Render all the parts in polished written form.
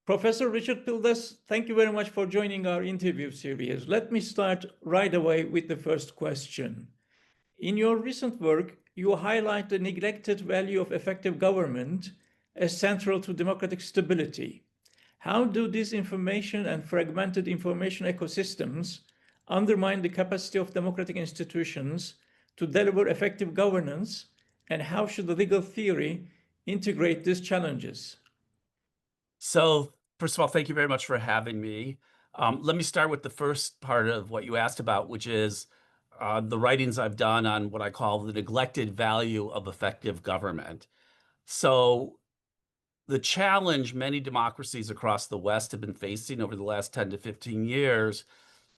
Professor Richard Pildes, thank you very much for joining our interview series. Let me start right away with the first question. In your recent work, you highlight the neglected value of effective government as central to democratic stability. How do disinformation and fragmented information ecosystems undermine the capacity of democratic institutions to deliver effective governance, and how should the legal theory integrate these challenges? So, first of all, thank you very much for having me. Let me start with the first part of what you asked about, which is the writings I've done on what I call the neglected value of effective government. So, the challenge many democracies across the West have been facing over the last 10 to 15 years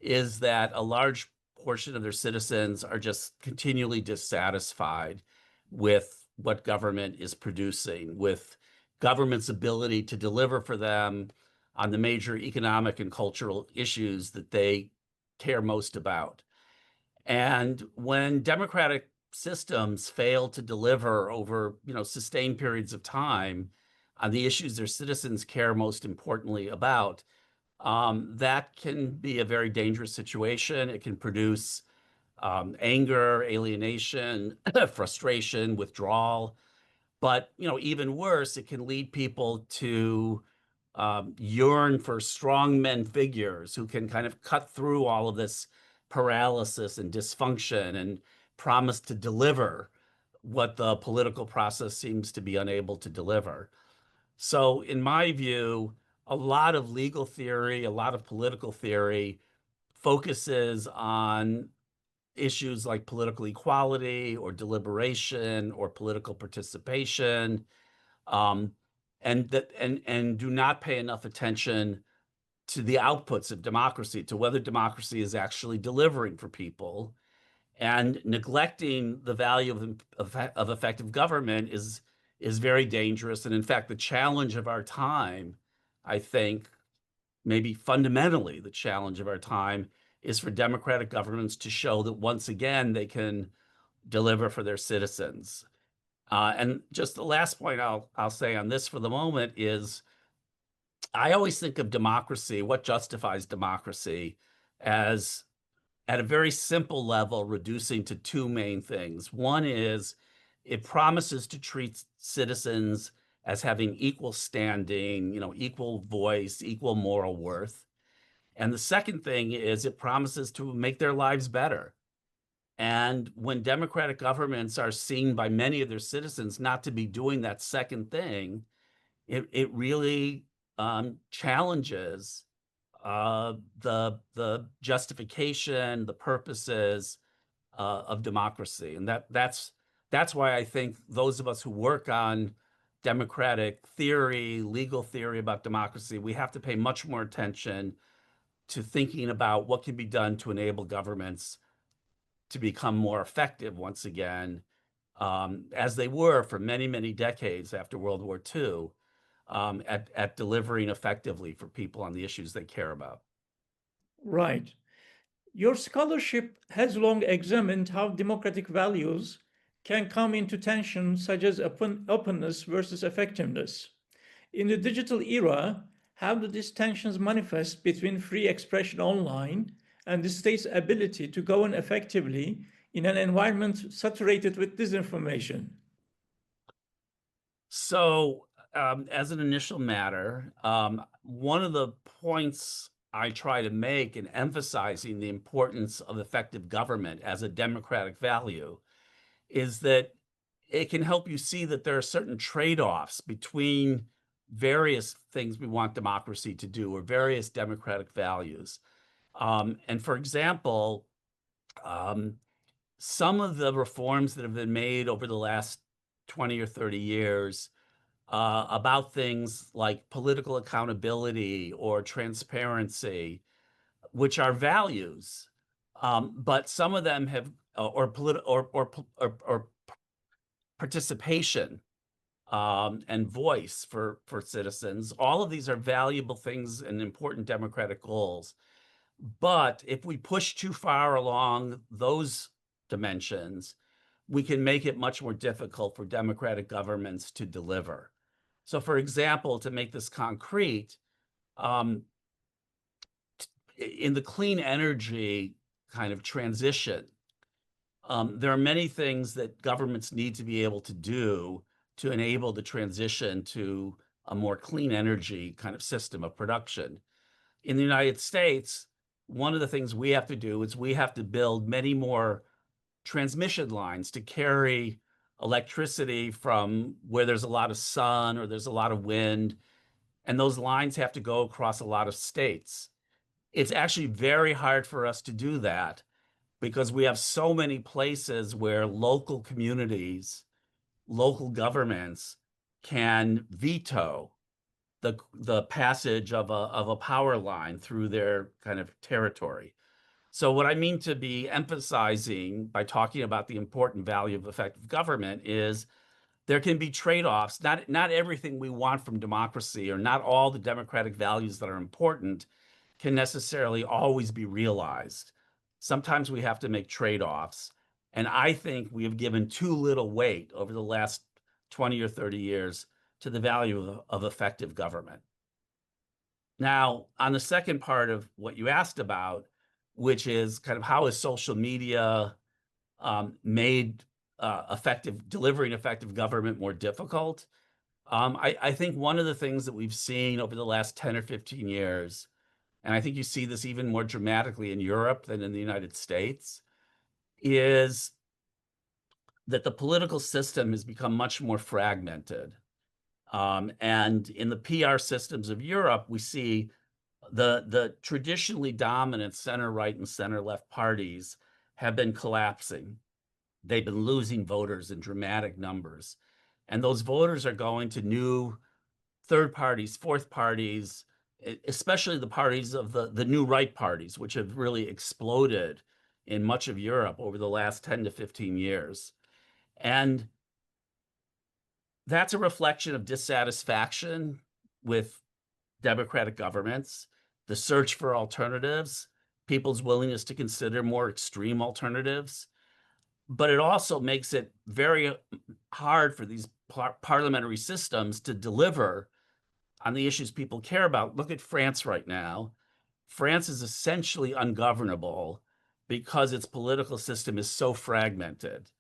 is that a large portion of their citizens are just continually dissatisfied with what government is producing, with government's ability to deliver for them on the major economic and cultural issues that they care most about. And when democratic systems fail to deliver over, sustained periods of time on the issues their citizens care most importantly about, that can be a very dangerous situation. It can produce anger, alienation, frustration, withdrawal. But even worse, it can lead people to yearn for strong men figures who can kind of cut through all of this paralysis and dysfunction and promise to deliver what the political process seems to be unable to deliver. So, in my view, a lot of legal theory, a lot of political theory focuses on issues like political equality or deliberation or political participation, um, and do not pay enough attention to the outputs of democracy, to whether democracy is actually delivering for people, and neglecting the value of effective government is very dangerous. And in fact, the challenge of our time, I think, maybe fundamentally the challenge of our time, is for democratic governments to show that once again they can deliver for their citizens. And just the last point I'll say on this for the moment is I always think of democracy, what justifies democracy, as at a very simple level, reducing to two main things. One is it promises to treat citizens as having equal standing, equal voice, equal moral worth. And the second thing is it promises to make their lives better. And when democratic governments are seen by many of their citizens not to be doing that second thing, it really challenges the justification, the purposes of democracy. And that's why I think those of us who work on democratic theory, legal theory about democracy, we have to pay much more attention to thinking about what can be done to enable governments to become more effective once again, as they were for many, many decades after World War II, at delivering effectively for people on the issues they care about. Right. Your scholarship has long examined how democratic values can come into tension, such as openness versus effectiveness. In the digital era, how do these tensions manifest between free expression online and the state's ability to govern effectively in an environment saturated with disinformation? So, as an initial matter, one of the points I try to make in emphasizing the importance of effective government as a democratic value is that it can help you see that there are certain trade-offs between various things we want democracy to do or various democratic values. And for example, um, some of the reforms that have been made over the last 20 or 30 years about things like political accountability or transparency, which are values, but some of them have or participation and voice for citizens. All of these are valuable things and important democratic goals. But if we push too far along those dimensions, we can make it much more difficult for democratic governments to deliver. So, for example, to make this concrete, In the clean energy kind of transition, there are many things that governments need to be able to do to enable the transition to a more clean energy kind of system of production. In the United States, one of the things we have to do is we have to build many more transmission lines to carry electricity from where there's a lot of sun or there's a lot of wind, and those lines have to go across a lot of states. It's actually very hard for us to do that because we have so many places where local communities, local governments can veto the passage of a power line through their kind of territory. So what I mean to be emphasizing by talking about the important value of effective government is there can be trade-offs. Not everything we want from democracy or not all the democratic values that are important can necessarily always be realized. Sometimes we have to make trade-offs. And I think we have given too little weight over the last 20 or 30 years to the value of effective government. Now, on the second part of what you asked about, which is kind of how is social media made delivering effective government more difficult? I think one of the things that we've seen over the last 10 or 15 years, and I think you see this even more dramatically in Europe than in the United States, is that the political system has become much more fragmented. And in the PR systems of Europe, we see the traditionally dominant center-right and center-left parties have been collapsing. They've been losing voters in dramatic numbers. And those voters are going to new third parties, fourth parties, especially the parties of the new right parties, which have really exploded in much of Europe over the last 10 to 15 years. And that's a reflection of dissatisfaction with democratic governments, the search for alternatives, people's willingness to consider more extreme alternatives. But it also makes it very hard for these parliamentary systems to deliver on the issues people care about. Look at France right now. France is essentially ungovernable because its political system is so fragmented.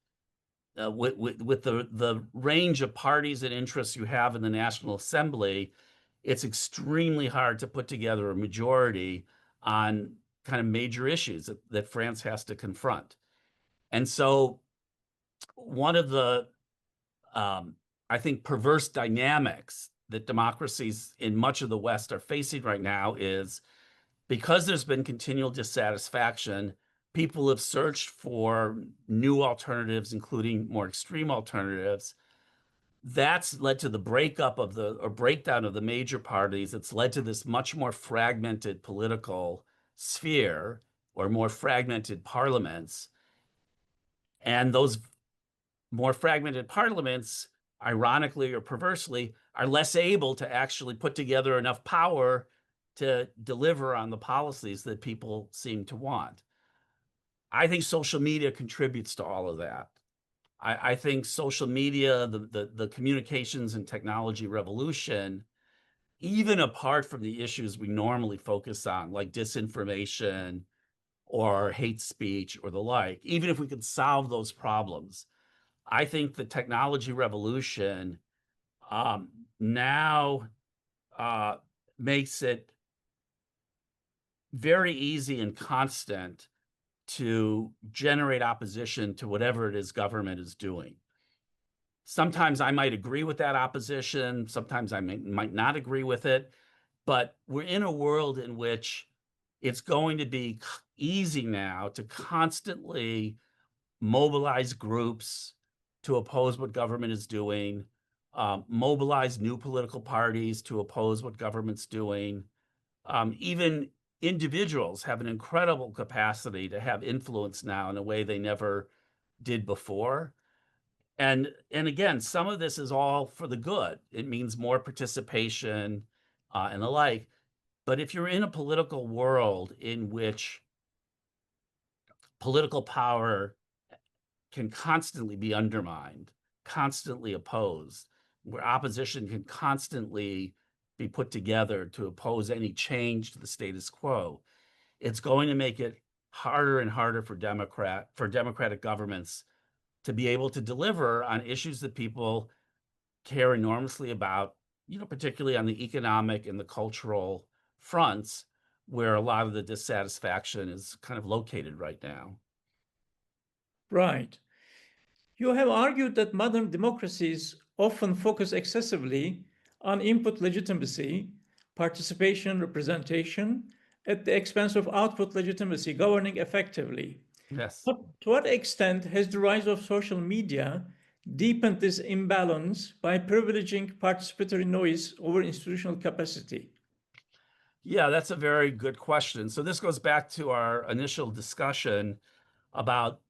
With the range of parties and interests you have in the National Assembly, it's extremely hard to put together a majority on kind of major issues that France has to confront. And so one of the, I think, perverse dynamics that democracies in much of the West are facing right now is because there's been continual dissatisfaction, people have searched for new alternatives, including more extreme alternatives. That's led to the breakdown of the major parties. It's led to this much more fragmented political sphere or more fragmented parliaments. And those more fragmented parliaments, ironically or perversely, are less able to actually put together enough power to deliver on the policies that people seem to want. I think social media contributes to all of that. I think social media, the communications and technology revolution, even apart from the issues we normally focus on, like disinformation or hate speech or the like, even if we could solve those problems, I think the technology revolution now makes it very easy and constant to generate opposition to whatever it is government is doing. Sometimes I might agree with that opposition. Sometimes I might not agree with it. But we're in a world in which it's going to be easy now to constantly mobilize groups to oppose what government is doing, mobilize new political parties to oppose what government's doing. Even individuals have an incredible capacity to have influence now in a way they never did before. And again, some of this is all for the good. It means more participation and the like. But if you're in a political world in which political power can constantly be undermined, constantly opposed, where opposition can constantly be put together to oppose any change to the status quo, it's going to make it harder and harder for democratic governments to be able to deliver on issues that people care enormously about, particularly on the economic and the cultural fronts, where a lot of the dissatisfaction is kind of located right now. Right. You have argued that modern democracies often focus excessively on input legitimacy, participation, representation, at the expense of output legitimacy, governing effectively. Yes. But to what extent has the rise of social media deepened this imbalance by privileging participatory noise over institutional capacity? Yeah, that's a very good question. So this goes back to our initial discussion about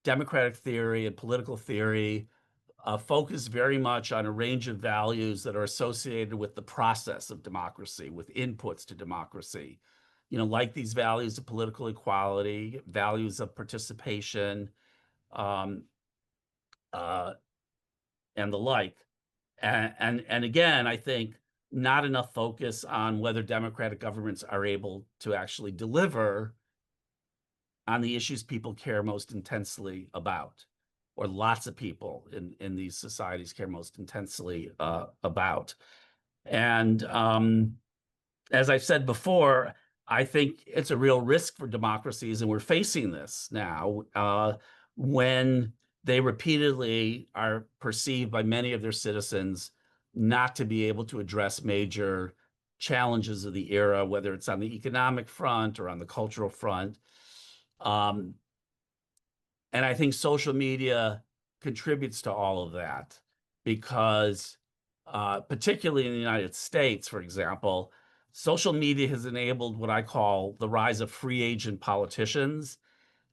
democratic theory and political theory, focus very much on a range of values that are associated with the process of democracy, with inputs to democracy. Like these values of political equality, values of participation, um, and the like. And again, I think not enough focus on whether democratic governments are able to actually deliver on the issues people care most intensely about, or lots of people in these societies care most intensely about. And as I've said before, I think it's a real risk for democracies, and we're facing this now when they repeatedly are perceived by many of their citizens not to be able to address major challenges of the era, whether it's on the economic front or on the cultural front. And I think social media contributes to all of that because, particularly in the United States, for example, social media has enabled what I call the rise of free agent politicians.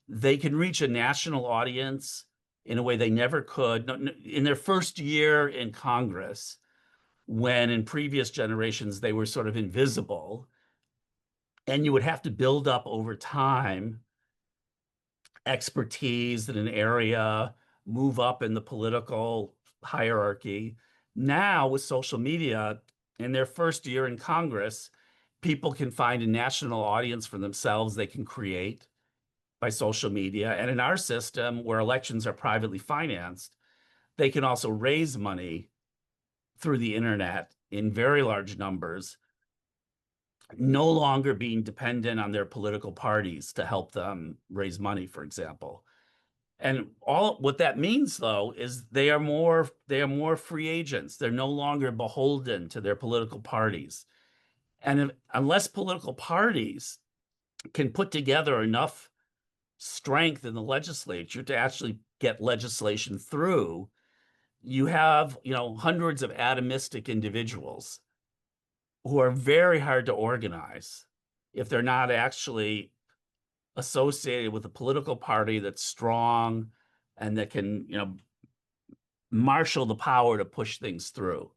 They can reach a national audience in a way they never could in their first year in Congress, when in previous generations they were sort of invisible. And you would have to build up over time expertise in an area, move up in the political hierarchy. Now, with social media, in their first year in Congress, people can find a national audience for themselves they can create by social media. And in our system, where elections are privately financed, they can also raise money through the internet in very large numbers, no longer being dependent on their political parties to help them raise money, for example. And all what that means, though, is they are more free agents. They're no longer beholden to their political parties. And unless political parties can put together enough strength in the legislature to actually get legislation through, you have, hundreds of atomistic individuals who are very hard to organize if they're not actually associated with a political party that's strong and that can, marshal the power to push things through.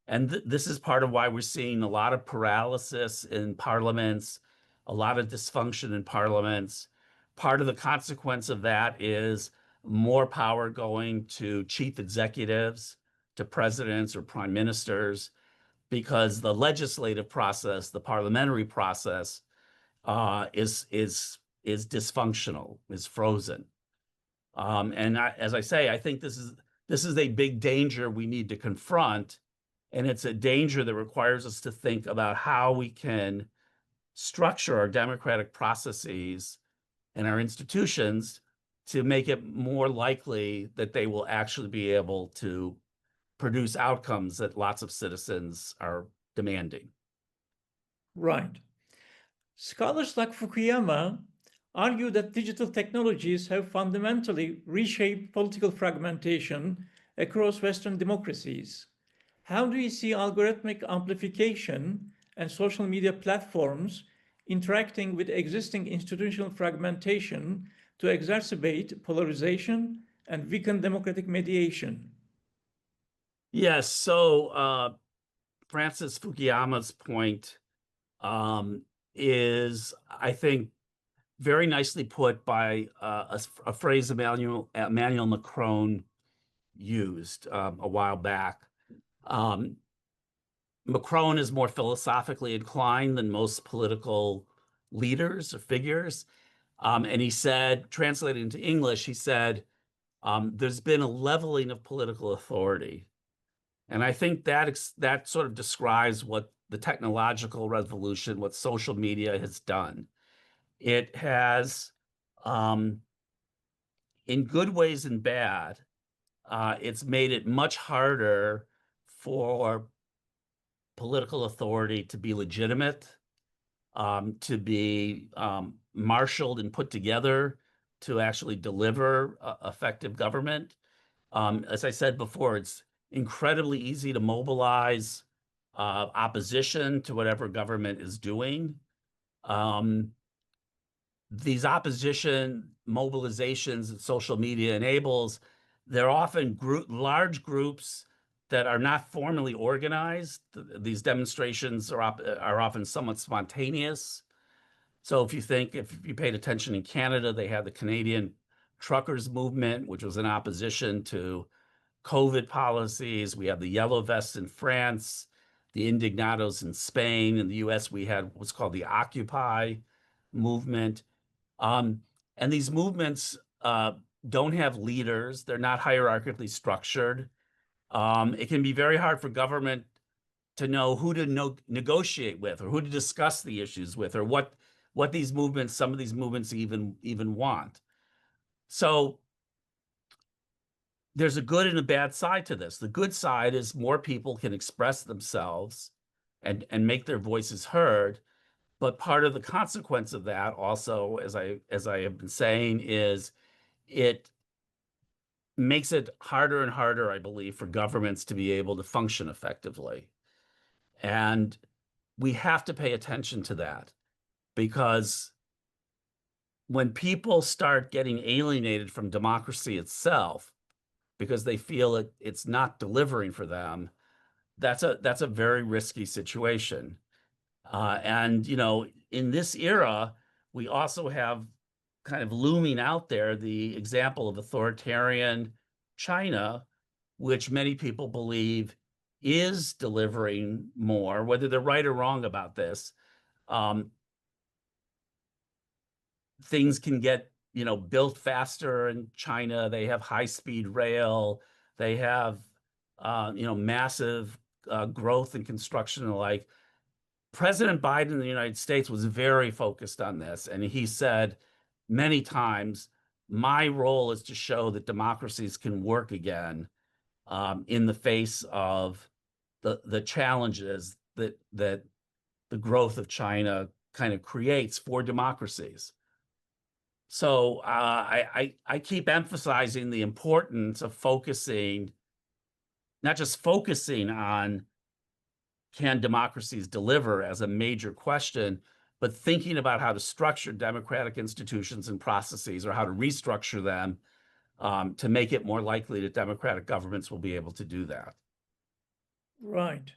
And this is part of why we're seeing a lot of paralysis in parliaments, a lot of dysfunction in parliaments. Part of the consequence of that is more power going to chief executives, to presidents or prime ministers, because the legislative process, the parliamentary process, is dysfunctional, is frozen. And as I say, I think this is a big danger we need to confront, and it's a danger that requires us to think about how we can structure our democratic processes and our institutions to make it more likely that they will actually be able to produce outcomes that lots of citizens are demanding. Right. Scholars like Fukuyama argue that digital technologies have fundamentally reshaped political fragmentation across Western democracies. How do you see algorithmic amplification and social media platforms interacting with existing institutional fragmentation to exacerbate polarization and weaken democratic mediation? Yes, so Francis Fukuyama's point is, I think, very nicely put by a phrase Emmanuel Macron used a while back. Macron is more philosophically inclined than most political leaders or figures. And he said, translated into English, he said, there's been a leveling of political authority. And I think that sort of describes what the technological revolution, what social media has done. It has, in good ways and bad, it's made it much harder for political authority to be legitimate, to be marshaled and put together to actually deliver effective government. As I said before, it's incredibly easy to mobilize opposition to whatever government is doing. These opposition mobilizations that social media enables, they're often large groups that are not formally organized. These demonstrations are often somewhat spontaneous. So if you paid attention in Canada, they had the Canadian truckers movement, which was in opposition to COVID policies. We have the Yellow Vests in France, the Indignados in Spain. In the US, we had what's called the Occupy movement. And these movements don't have leaders. They're not hierarchically structured. It can be very hard for government to know who to negotiate with or who to discuss the issues with or what some of these movements even want. So there's a good and a bad side to this. The good side is more people can express themselves and make their voices heard. But part of the consequence of that also, as I have been saying, is it makes it harder and harder, I believe, for governments to be able to function effectively. And we have to pay attention to that, because when people start getting alienated from democracy itself because they feel it's not delivering for them, that's a very risky situation. And in this era, we also have kind of looming out there the example of authoritarian China, which many people believe is delivering more, whether they're right or wrong about this. Things can get built faster in China. They have high-speed rail. They have massive growth and construction and the like. President Biden in the United States was very focused on this, and he said many times, my role is to show that democracies can work again in the face of the challenges that the growth of China kind of creates for democracies. So I keep emphasizing the importance of not just focusing on can democracies deliver as a major question, but thinking about how to structure democratic institutions and processes, or how to restructure them to make it more likely that democratic governments will be able to do that. Right.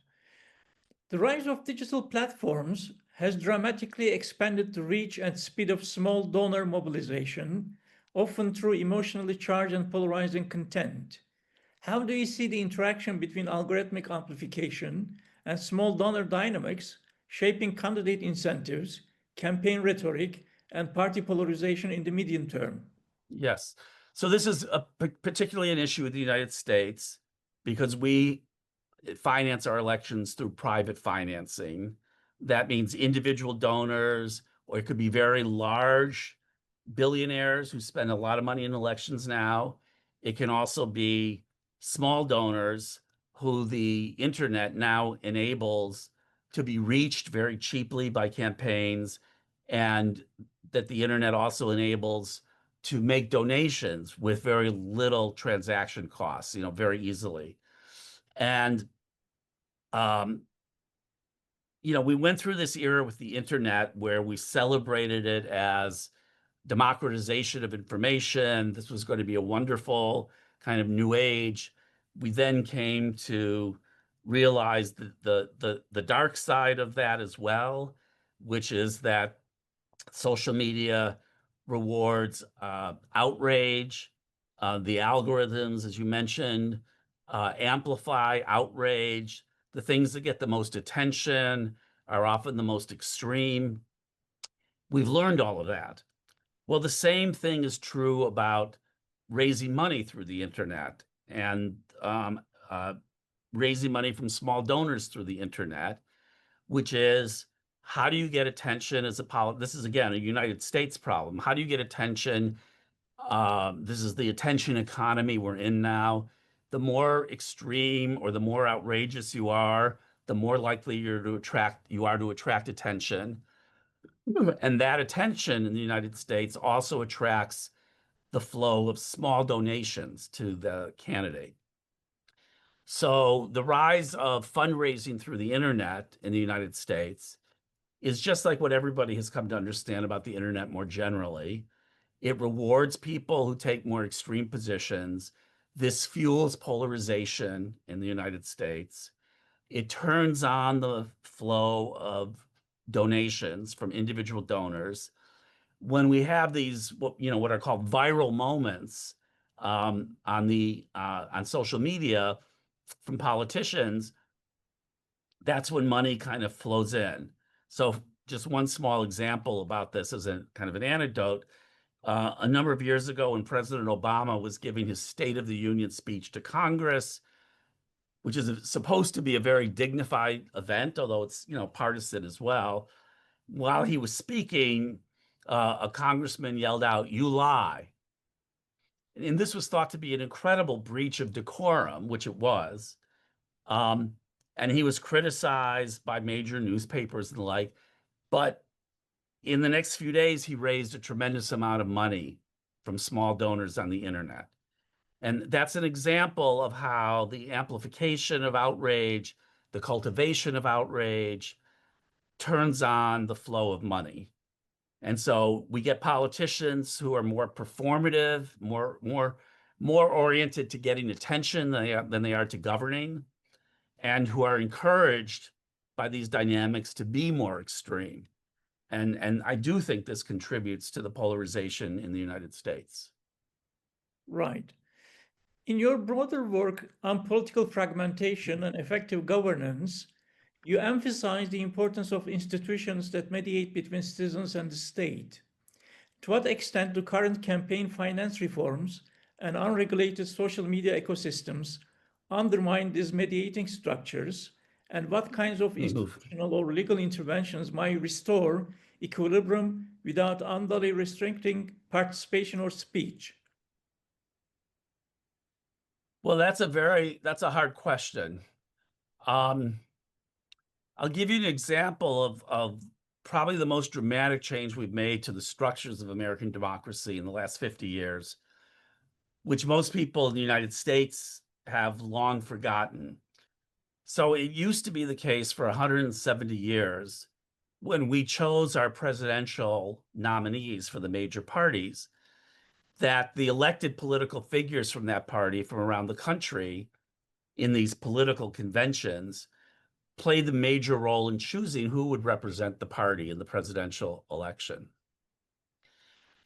The rise of digital platforms has dramatically expanded the reach and speed of small donor mobilization, often through emotionally charged and polarizing content. How do you see the interaction between algorithmic amplification and small donor dynamics shaping candidate incentives, campaign rhetoric, and party polarization in the medium term? Yes. So this is particularly an issue in the United States because we finance our elections through private financing. That means individual donors, or it could be very large billionaires who spend a lot of money in elections now. It can also be small donors who the internet now enables to be reached very cheaply by campaigns, and that the internet also enables to make donations with very little transaction costs, very easily. And we went through this era with the internet where we celebrated it as democratization of information. This was going to be a wonderful kind of new age. We then came to realize the dark side of that as well, which is that social media rewards outrage. The algorithms, as you mentioned, amplify outrage. the things that get the most attention are often the most extreme. We've learned all of that. Well, the same thing is true about raising money through the internet and raising money from small donors through the internet, which is, how do you get attention as a this is, again, a United States problem. How do you get attention? This is the attention economy we're in now. The more extreme or the more outrageous you are, the more likely you are to attract attention. And that attention in the United States also attracts the flow of small donations to the candidate. So the rise of fundraising through the internet in the United States is just like what everybody has come to understand about the internet more generally. It rewards people who take more extreme positions. This fuels polarization in the United States. It turns on the flow of donations from individual donors. When we have these, what are called viral moments on social media from politicians, that's when money kind of flows in. So just one small example about this as a kind of an anecdote. A number of years ago, when President Obama was giving his State of the Union speech to Congress, which is supposed to be a very dignified event, although it's partisan as well, while he was speaking, a congressman yelled out, "You lie." And this was thought to be an incredible breach of decorum, which it was. And he was criticized by major newspapers and the like. But in the next few days, he raised a tremendous amount of money from small donors on the internet. And that's an example of how the amplification of outrage, the cultivation of outrage, turns on the flow of money. And so we get politicians who are more performative, more oriented to getting attention than they are to governing, and who are encouraged by these dynamics to be more extreme. And I do think this contributes to the polarization in the United States. Right. In your broader work on political fragmentation and effective governance, you emphasize the importance of institutions that mediate between citizens and the state. To what extent do current campaign finance reforms and unregulated social media ecosystems undermine these mediating structures, and what kinds of institutional or legal interventions might restore equilibrium without unduly restricting participation or speech? Well, that's a hard question. I'll give you an example of probably the most dramatic change we've made to the structures of American democracy in the last 50 years, which most people in the United States have long forgotten. So it used to be the case for 170 years, when we chose our presidential nominees for the major parties, that the elected political figures from that party from around the country in these political conventions played the major role in choosing who would represent the party in the presidential election.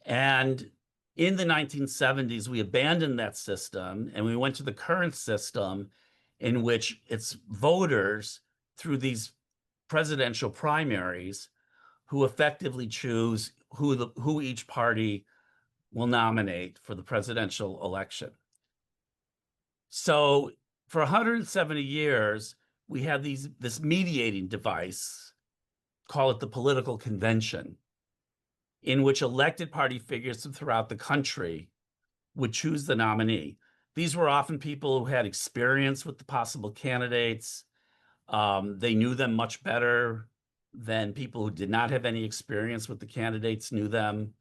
And in the 1970s, we abandoned that system and we went to the current system, in which it's voters through these presidential primaries who effectively choose who each party will nominate for the presidential election. So for 170 years, we had this mediating device, call it the political convention, in which elected party figures from throughout the country would choose the nominee. These were often people who had experience with the possible candidates. They knew them much better than people who did not have any experience with the candidates knew them.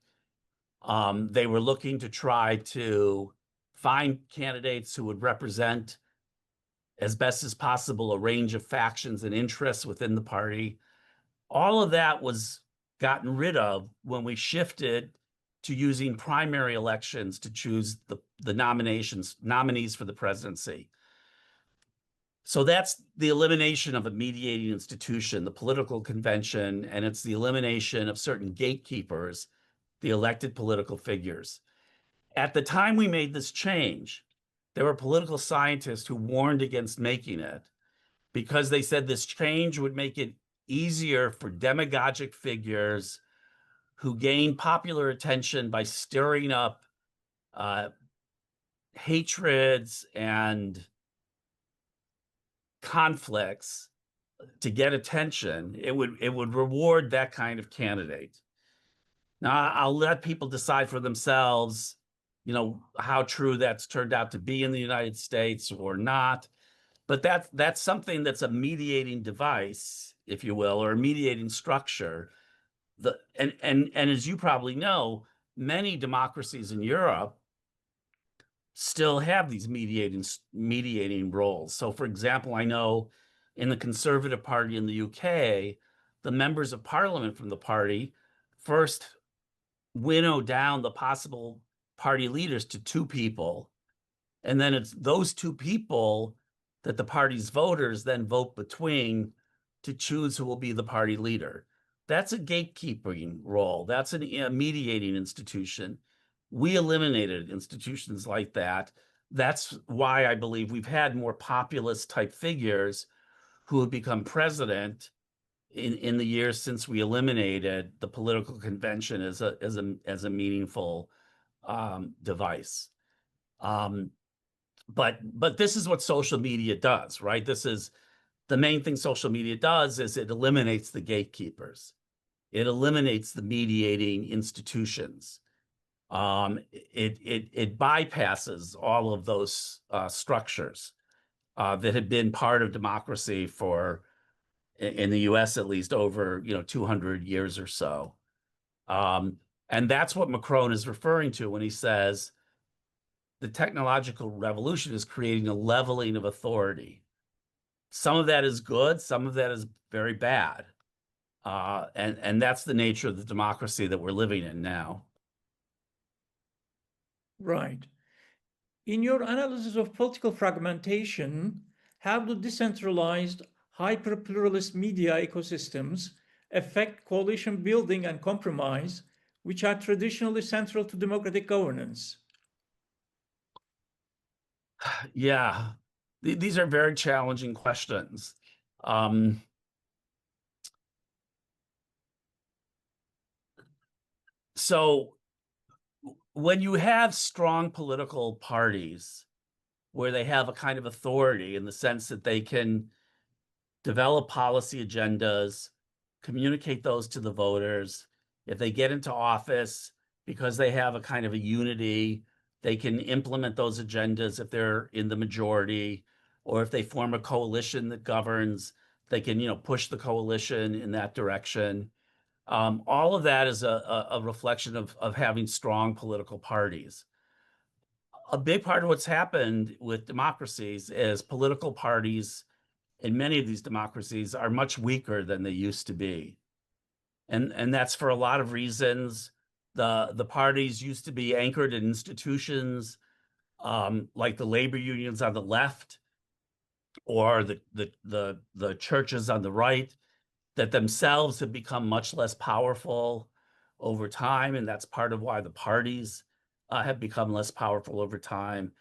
They were looking to try to find candidates who would represent as best as possible a range of factions and interests within the party. All of that was gotten rid of when we shifted to using primary elections to choose the nominees for the presidency. So that's the elimination of a mediating institution, the political convention, and it's the elimination of certain gatekeepers, the elected political figures. At the time we made this change, there were political scientists who warned against making it because they said this change would make it easier for demagogic figures who gain popular attention by stirring up hatreds and conflicts to get attention. It would reward that kind of candidate. Now, I'll let people decide for themselves, how true that's turned out to be in the United States or not. But that's something that's a mediating device, if you will, or a mediating structure. And as you probably know, many democracies in Europe still have these mediating roles. So, for example, I know in the Conservative Party in the UK, the members of parliament from the party first winnow down the possible party leaders to two people. And then it's those two people that the party's voters then vote between to choose who will be the party leader. That's a gatekeeping role. That's a mediating institution. We eliminated institutions like that. That's why I believe we've had more populist type figures who have become president in the years since we eliminated the political convention as a meaningful device. But this is what social media does, right? This is the main thing social media does is it eliminates the gatekeepers. It eliminates the mediating institutions. It bypasses all of those structures that had been part of democracy for, in the US at least, over 200 years or so. And that's what Macron is referring to when he says the technological revolution is creating a leveling of authority. Some of that is good, some of that is very bad. And that's the nature of the democracy that we're living in now. Right. In your analysis of political fragmentation, how do decentralized, hyper-pluralist media ecosystems affect coalition building and compromise, which are traditionally central to democratic governance? Yeah, these are very challenging questions. So when you have strong political parties where they have a kind of authority in the sense that they can develop policy agendas, communicate those to the voters, if they get into office because they have a kind of a unity, they can implement those agendas if they're in the majority, or if they form a coalition that governs, they can push the coalition in that direction. All of that is a reflection of having strong political parties. A big part of what's happened with democracies is political parties in many of these democracies are much weaker than they used to be. And that's for a lot of reasons. The parties used to be anchored in institutions like the labor unions on the left or the churches on the right that themselves have become much less powerful over time. And that's part of why the parties have become less powerful over time.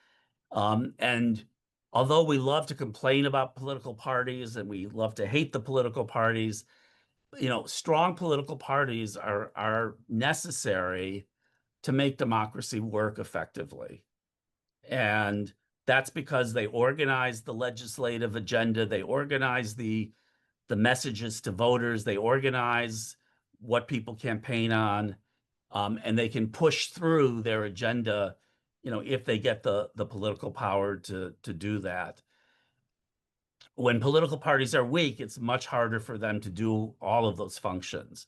And although we love to complain about political parties and we love to hate the political parties, strong political parties are necessary to make democracy work effectively. And that's because they organize the legislative agenda, they organize the messages to voters, they organize what people campaign on, and they can push through their agenda, if they get the political power to do that. When political parties are weak, it's much harder for them to do all of those functions.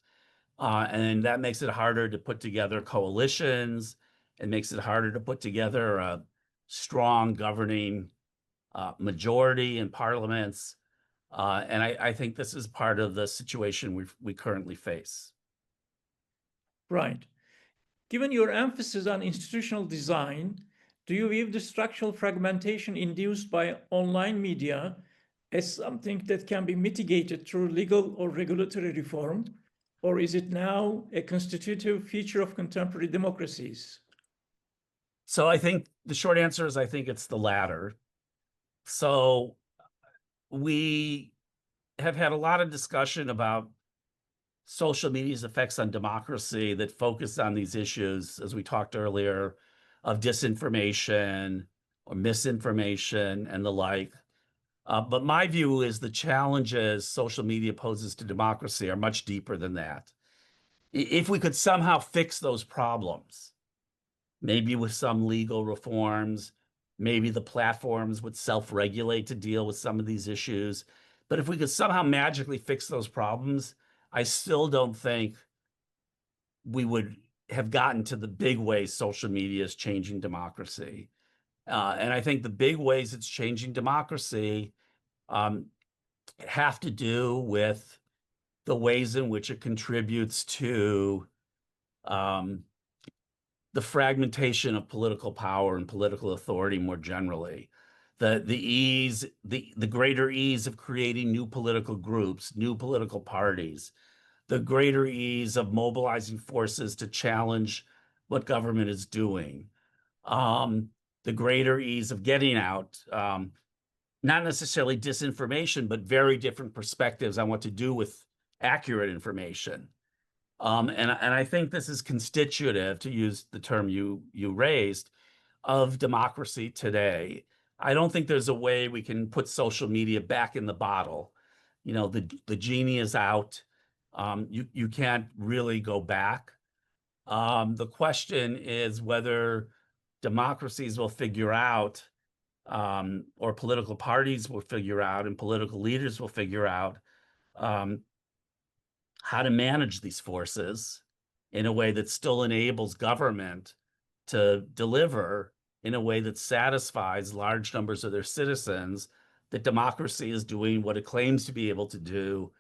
And that makes it harder to put together coalitions. It makes it harder to put together a strong governing majority in parliaments. And I think this is part of the situation we currently face. Right. Given your emphasis on institutional design, do you view the structural fragmentation induced by online media as something that can be mitigated through legal or regulatory reform, or is it now a constitutive feature of contemporary democracies? So I think the short answer is I think it's the latter. So we have had a lot of discussion about social media's effects on democracy that focus on these issues, as we talked earlier, of disinformation or misinformation and the like. But my view is the challenges social media poses to democracy are much deeper than that. If we could somehow fix those problems, maybe with some legal reforms, maybe the platforms would self-regulate to deal with some of these issues. But if we could somehow magically fix those problems, I still don't think we would have gotten to the big ways social media is changing democracy. And I think the big ways it's changing democracy have to do with the ways in which it contributes to the fragmentation of political power and political authority more generally. The greater ease of creating new political groups, new political parties, the greater ease of mobilizing forces to challenge what government is doing, the greater ease of getting out, not necessarily disinformation, but very different perspectives on what to do with accurate information. And I think this is constitutive, to use the term you raised, of democracy today. I don't think there's a way we can put social media back in the bottle. You know, the genie is out. You can't really go back. The question is whether democracies will figure out, or political parties will figure out, and political leaders will figure out how to manage these forces in a way that still enables government to deliver in a way that satisfies large numbers of their citizens that democracy is doing what it claims to be able to do,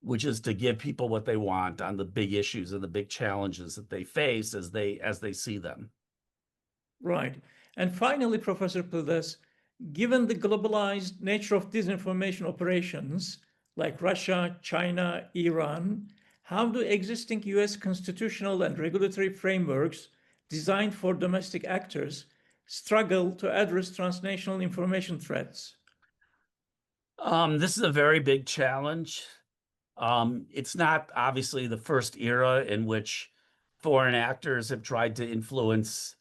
which is to give people what they want on the big issues and the big challenges that they face as they see them. Right. And finally, Professor Pildes, given the globalized nature of disinformation operations like Russia, China, Iran, how do existing US constitutional and regulatory frameworks designed for domestic actors struggle to address transnational information threats? This is a very big challenge. It's not obviously the first era in which foreign actors have tried to influence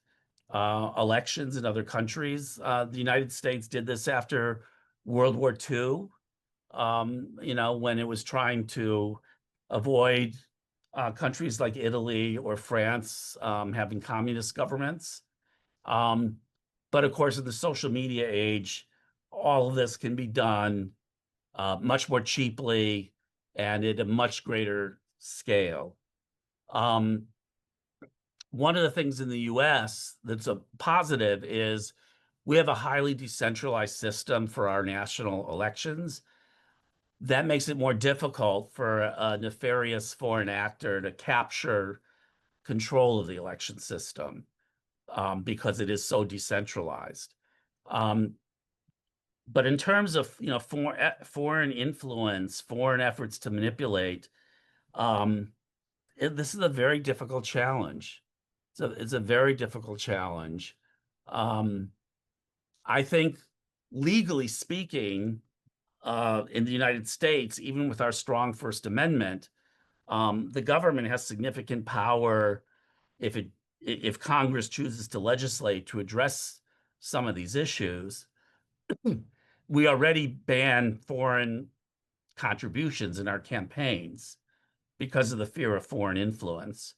elections in other countries. The United States did this after World War II, when it was trying to avoid countries like Italy or France having communist governments. But of course, in the social media age, all of this can be done much more cheaply and at a much greater scale. One of the things in the US that's a positive is we have a highly decentralized system for our national elections. That makes it more difficult for a nefarious foreign actor to capture control of the election system because it is so decentralized. But in terms of foreign influence, foreign efforts to manipulate, this is a very difficult challenge. So it's a very difficult challenge. I think, legally speaking, in the United States, even with our strong First Amendment, the government has significant power if Congress chooses to legislate to address some of these issues. We already ban foreign contributions in our campaigns because of the fear of foreign influence.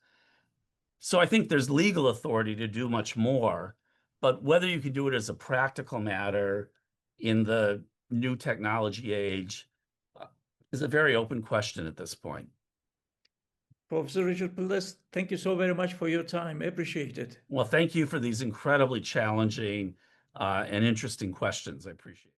So I think there's legal authority to do much more, but whether you can do it as a practical matter in the new technology age is a very open question at this point. Professor Richard Pildes, thank you so very much for your time. I appreciate it. Well, thank you for these incredibly challenging and interesting questions. I appreciate it.